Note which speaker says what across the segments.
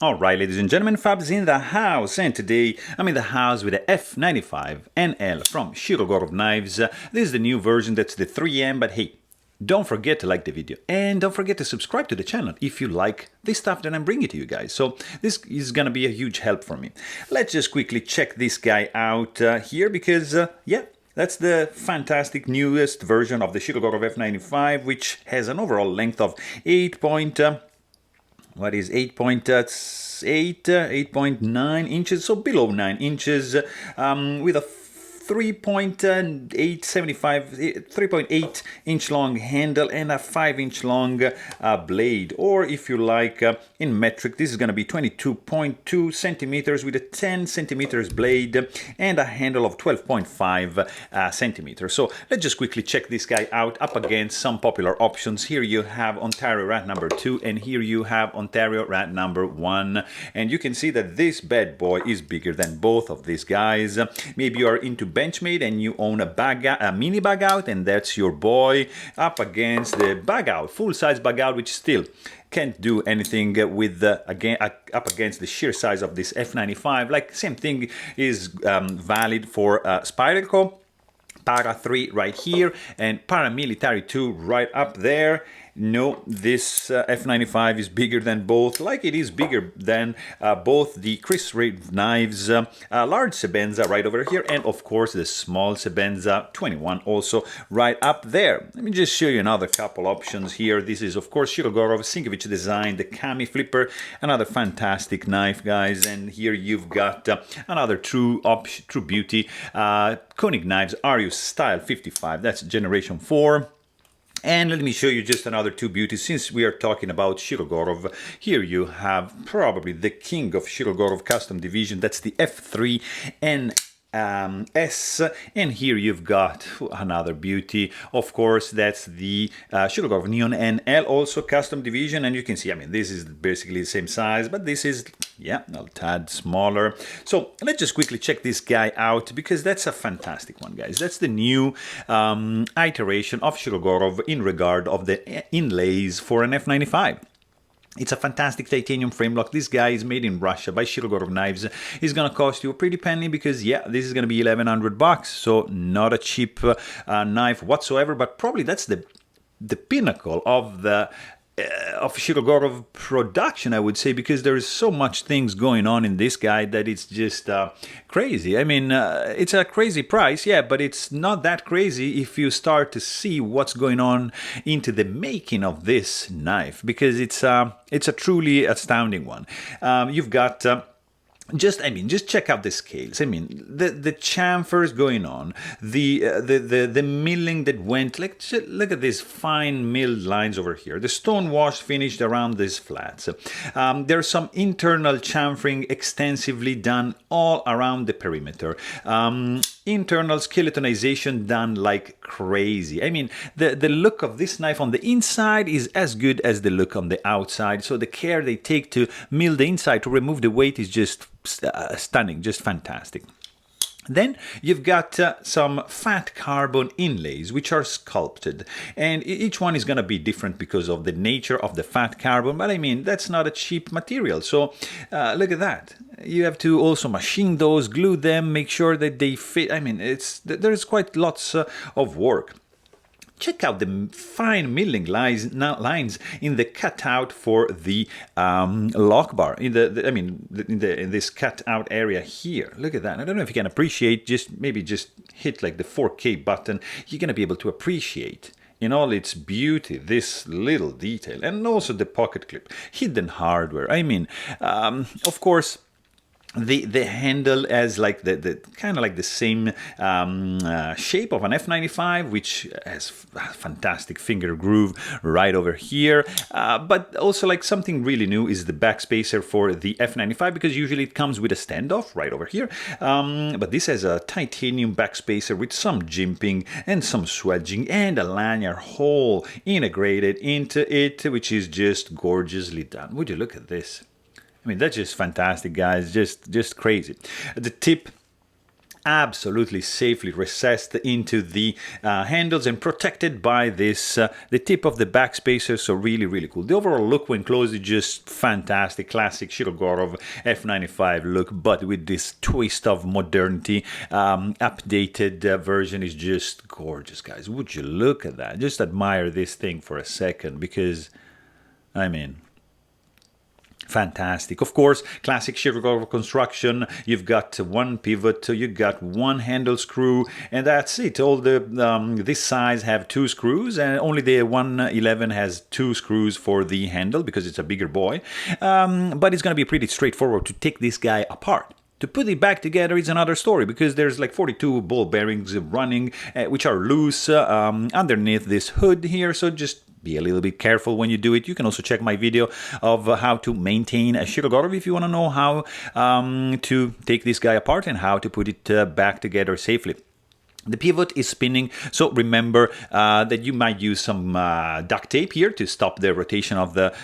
Speaker 1: Alright, ladies and gentlemen, Fab's in the house, and today I'm in the house with the F95 NL from Shirogorov Knives. This is the new version, that's the 3M, but hey, don't forget to like the video and don't forget to subscribe to the channel if you like this stuff that I'm bringing to you guys. So this is gonna be a huge help for me. Let's just quickly check this guy out here because, yeah, that's the fantastic newest version of the Shirogorov F95, which has an overall length of 8.9 inches, so below 9 inches, with a 3.8 inch long handle and a 5-inch long blade, or if you like in metric, this is going to be 22.2 centimeters with a 10 centimeters blade and a handle of 12.5 centimeters. So let's just quickly check this guy out up against some popular options. Here you have Ontario Rat number 2 and here you have Ontario Rat number 1, and you can see that this bad boy is bigger than both of these guys. Maybe you are into Benchmade and you own a mini bag out, and that's your boy up against the bag out, full-size bag out, which still can't do anything with again up against the sheer size of this F95. Like, same thing is valid for Spiralco, Para 3 right here, and Paramilitary 2 right up there. No, this F95 is bigger than both, like it is bigger than both the Chris Reeve Knives large Sebenza right over here, and of course the small Sebenza 21 also right up there. Let me just show you another couple options here. This is of course Shirogorov Sienkiewicz design, the Cami Flipper, another fantastic knife, guys. And here you've got another true beauty, Koenig Knives Arius Style 55, that's generation 4. And let me show you just another two beauties, since we are talking about Shirogorov. Here you have probably the king of Shirogorov custom division, that's the F3N S, and here you've got another beauty. Of course, that's the Shirogorov Neon NL, also custom division, and you can see, I mean, this is basically the same size, but this is, yeah, a tad smaller. So let's just quickly check this guy out, because that's a fantastic one, guys. That's the new iteration of Shirogorov in regard of the inlays for an F95. It's a fantastic titanium frame lock. This guy is made in Russia by Shirogorov Knives. It's gonna cost you a pretty penny, because yeah, this is gonna be 1,100 bucks. So not a cheap knife whatsoever. But probably that's the pinnacle of the of Shirogorov production, I would say, because there is so much things going on in this guy that it's just crazy. I mean, it's a crazy price, yeah, but it's not that crazy if you start to see what's going on into the making of this knife, because it's a truly astounding one. You've got just check out the scales. I mean, the chamfers going on, the milling that went, like, look at these fine milled lines over here. The stone wash finished around these flats. There's some internal chamfering extensively done all around the perimeter. Internal skeletonization done like crazy. I mean, the look of this knife on the inside is as good as the look on the outside. So the care they take to mill the inside to remove the weight is just stunning, just fantastic. Then you've got some fat carbon inlays, which are sculpted, and each one is going to be different because of the nature of the fat carbon, but I mean, that's not a cheap material. So look at that. You have to also machine those, glue them, make sure that they fit. I mean, there's quite lots of work. Check out the fine milling lines in the cutout for the lock bar. In this cutout area here. Look at that. I don't know if you can appreciate. Maybe just hit like the 4K button. You're gonna be able to appreciate in all its beauty this little detail, and also the pocket clip, hidden hardware. I mean, of course, the handle has like the kind of like the same shape of an F95, which has a fantastic finger groove right over here, but also like something really new is the backspacer for the F95, because usually it comes with a standoff right over here, but this has a titanium backspacer with some jimping and some swedging and a lanyard hole integrated into it, which is just gorgeously done. Would you look at this? I mean, that's just fantastic, guys. Just crazy. The tip absolutely safely recessed into the handles and protected by this the tip of the backspacer. So really cool. The overall look when closed is just fantastic. Classic Shirogorov F95 look, but with this twist of modernity. Updated version is just gorgeous, guys. Would you look at that? Just admire this thing for a second, because I mean, fantastic. Of course, classic Shirogorov construction. You've got one pivot, you got one handle screw, and that's it. All the this size have 2 screws, and only the 111 has 2 screws for the handle because it's a bigger boy. But it's going to be pretty straightforward to take this guy apart. To put it back together is another story, because there's like 42 ball bearings running, which are loose underneath this hood here. So just be a little bit careful when you do it. You can also check my video of how to maintain a Shirogorov if you want to know how to take this guy apart and how to put it back together safely. The pivot is spinning, so remember that you might use some duct tape here to stop the rotation of the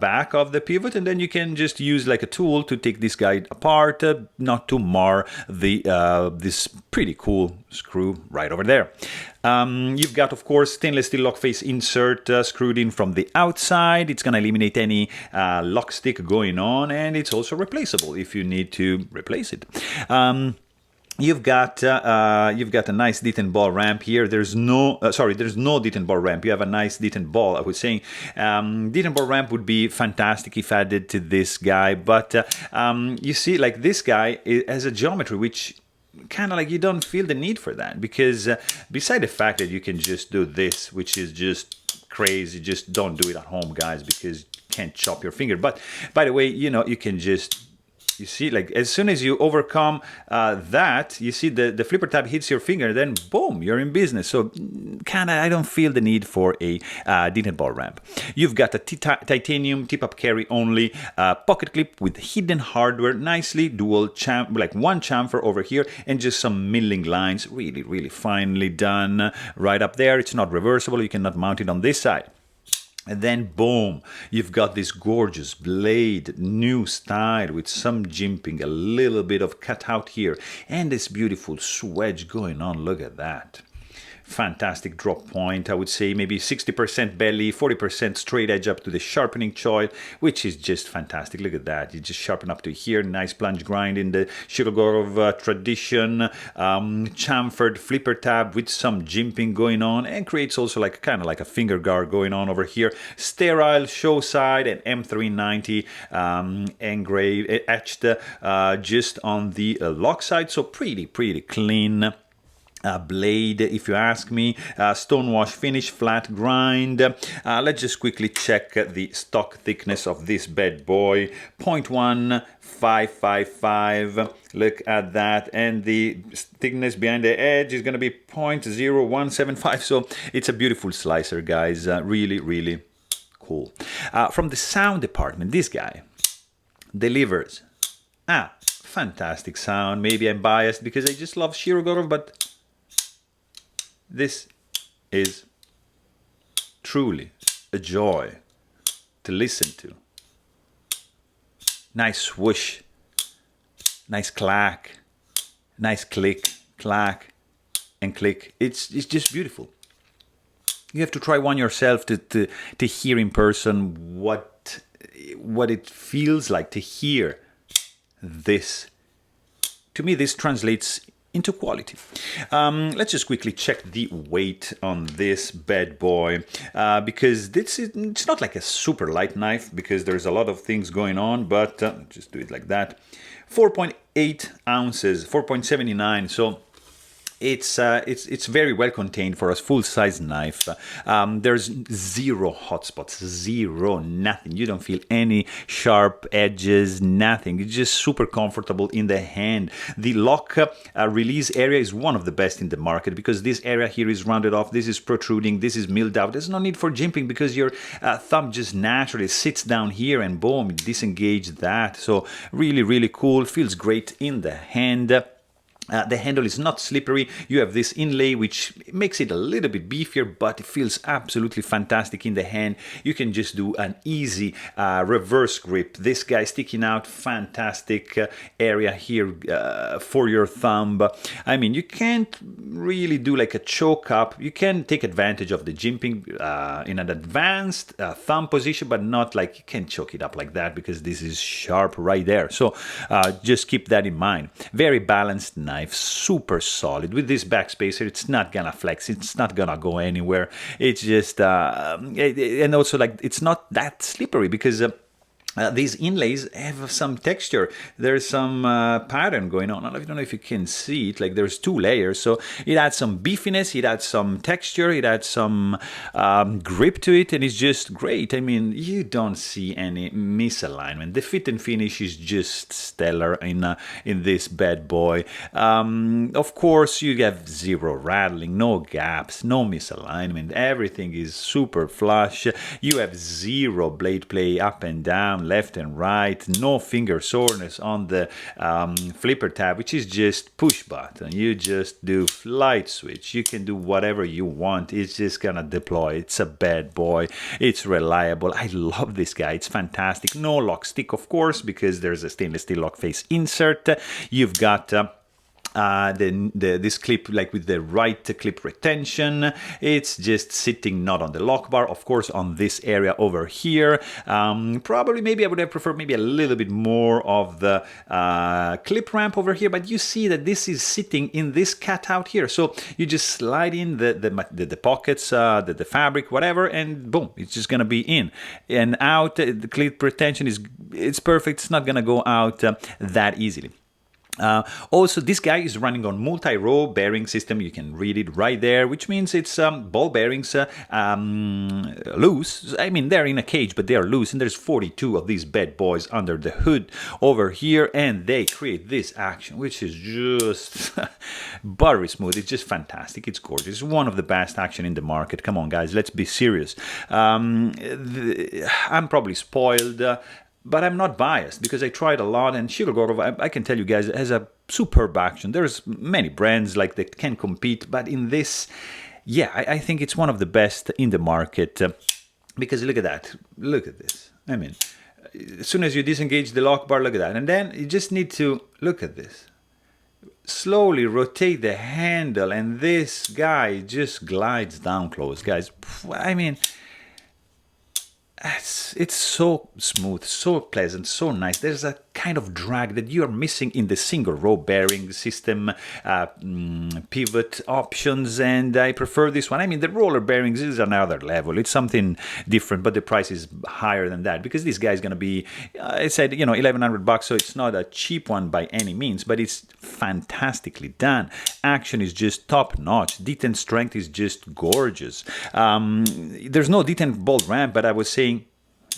Speaker 1: back of the pivot, and then you can just use like a tool to take this guy apart, not to mar the this pretty cool screw right over there. You've got, of course, stainless steel lock face insert screwed in from the outside. It's going to eliminate any lock stick going on, and it's also replaceable if you need to replace it. You've got a nice detent ball ramp here. There's no detent ball ramp. You have a nice detent ball. I was saying detent ball ramp would be fantastic if added to this guy, but you see, like, this guy has a geometry which kind of like you don't feel the need for that, because beside the fact that you can just do this, which is just crazy, just don't do it at home, guys, because you can't chop your finger. But by the way, you know, you can just, you see, like, as soon as you overcome that, you see the flipper tab hits your finger, then boom, you're in business. So kind of, I don't feel the need for a detent ball ramp. You've got a titanium tip-up carry only pocket clip with hidden hardware, nicely dual like one chamfer over here, and just some milling lines, really finely done right up there. It's not reversible. You cannot mount it on this side. And then boom, you've got this gorgeous blade, new style with some jimping, a little bit of cutout here, and this beautiful swedge going on. Look at that. Fantastic drop point. I would say maybe 60% belly, 40% straight edge up to the sharpening choil, which is just fantastic. Look at that. You just sharpen up to here. Nice plunge grind in the Shirogorov tradition. Chamfered flipper tab with some jimping going on, and creates also like kind of like a finger guard going on over here. Sterile show side and M390 engraved, etched just on the lock side. So pretty clean. Blade, if you ask me. Stonewash finish, flat grind. Let's just quickly check the stock thickness of this bad boy. 0.1555. Look at that. And the thickness behind the edge is going to be 0.0175. So it's a beautiful slicer, guys. Really cool. From the sound department, this guy delivers fantastic sound. Maybe I'm biased because I just love Shirogorov, but this is truly a joy to listen to. Nice swoosh, nice clack, nice click, clack, and click. It's just beautiful. You have to try one yourself to hear in person what it feels like to hear this. To me, this translates into quality. Let's just quickly check the weight on this bad boy, because it's not like a super light knife, because there's a lot of things going on, but just do it like that. 4.8 ounces, 4.79, so it's very well contained for a full-size knife. There's zero hot spots, nothing. You don't feel any sharp edges, nothing. It's just super comfortable in the hand. The lock release area is one of the best in the market, because this area here is rounded off, this is protruding, this is milled out. There's no need for jimping, because your thumb just naturally sits down here and boom, disengage that. So really cool, feels great in the hand. The handle is not slippery. You have this inlay which makes it a little bit beefier, but it feels absolutely fantastic in the hand. You can just do an easy reverse grip. This guy sticking out, fantastic area here for your thumb. I mean, you can't really do like a choke up. You can take advantage of the jimping in an advanced thumb position, but not like you can choke it up like that because this is sharp right there. So just keep that in mind. Very balanced knife, super solid. With this backspacer, it's not gonna flex, it's not gonna go anywhere. It's just and also like it's not that slippery because these inlays have some texture. There's some pattern going on. I don't know if you can see it. Like there's 2 layers, so it adds some beefiness, it adds some texture, it adds some grip to it, and it's just great. I mean, you don't see any misalignment. The fit and finish is just stellar in this bad boy. Of course, you have zero rattling, no gaps, no misalignment. Everything is super flush. You have zero blade play up and down, left and right, no finger soreness on the flipper tab, which is just push button. You just do light switch. You can do whatever you want. It's just gonna deploy. It's a bad boy. It's reliable. I love this guy. It's fantastic. No lock stick, of course, because there's a stainless steel lock face insert. You've got this clip, like with the right clip retention, it's just sitting not on the lock bar, of course, on this area over here. Probably maybe I would have preferred maybe a little bit more of the clip ramp over here, but you see that this is sitting in this cutout here. So you just slide in the pockets, the fabric, whatever, and boom, it's just gonna be in and out. The clip retention it's perfect. It's not gonna go out that easily. Also, this guy is running on multi-row bearing system. You can read it right there, which means it's ball bearings loose. I mean, they're in a cage, but they are loose, and there's 42 of these bad boys under the hood over here, and they create this action, which is just buttery smooth. It's just fantastic. It's gorgeous. It's one of the best action in the market. Come on, guys, let's be serious. I'm probably spoiled. But I'm not biased because I tried a lot, and Shirogorov, I can tell you guys, has a superb action. There's many brands like that can compete, but in this, yeah, I think it's one of the best in the market because look at that. Look at this. I mean, as soon as you disengage the lock bar, look at that. And then you just need to look at this. Slowly rotate the handle, and this guy just glides down close, guys. I mean, it's so smooth, so pleasant, so nice. There's a kind of drag that you're missing in the single row bearing system pivot options, and I prefer this one. I mean, the roller bearings is another level. It's something different, but the price is higher than that because this guy is going to be, I said, you know, $1,100, so it's not a cheap one by any means, but it's fantastically done. Action is just top notch. Detent strength is just gorgeous. There's no detent bolt ramp, but I was saying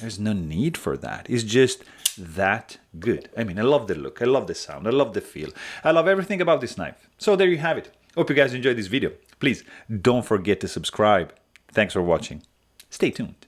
Speaker 1: there's no need for that. It's just that good. I mean, I love the look, I love the sound, I love the feel, I love everything about this knife. So there you have it. Hope you guys enjoyed this video. Please don't forget to subscribe. Thanks for watching. Stay tuned.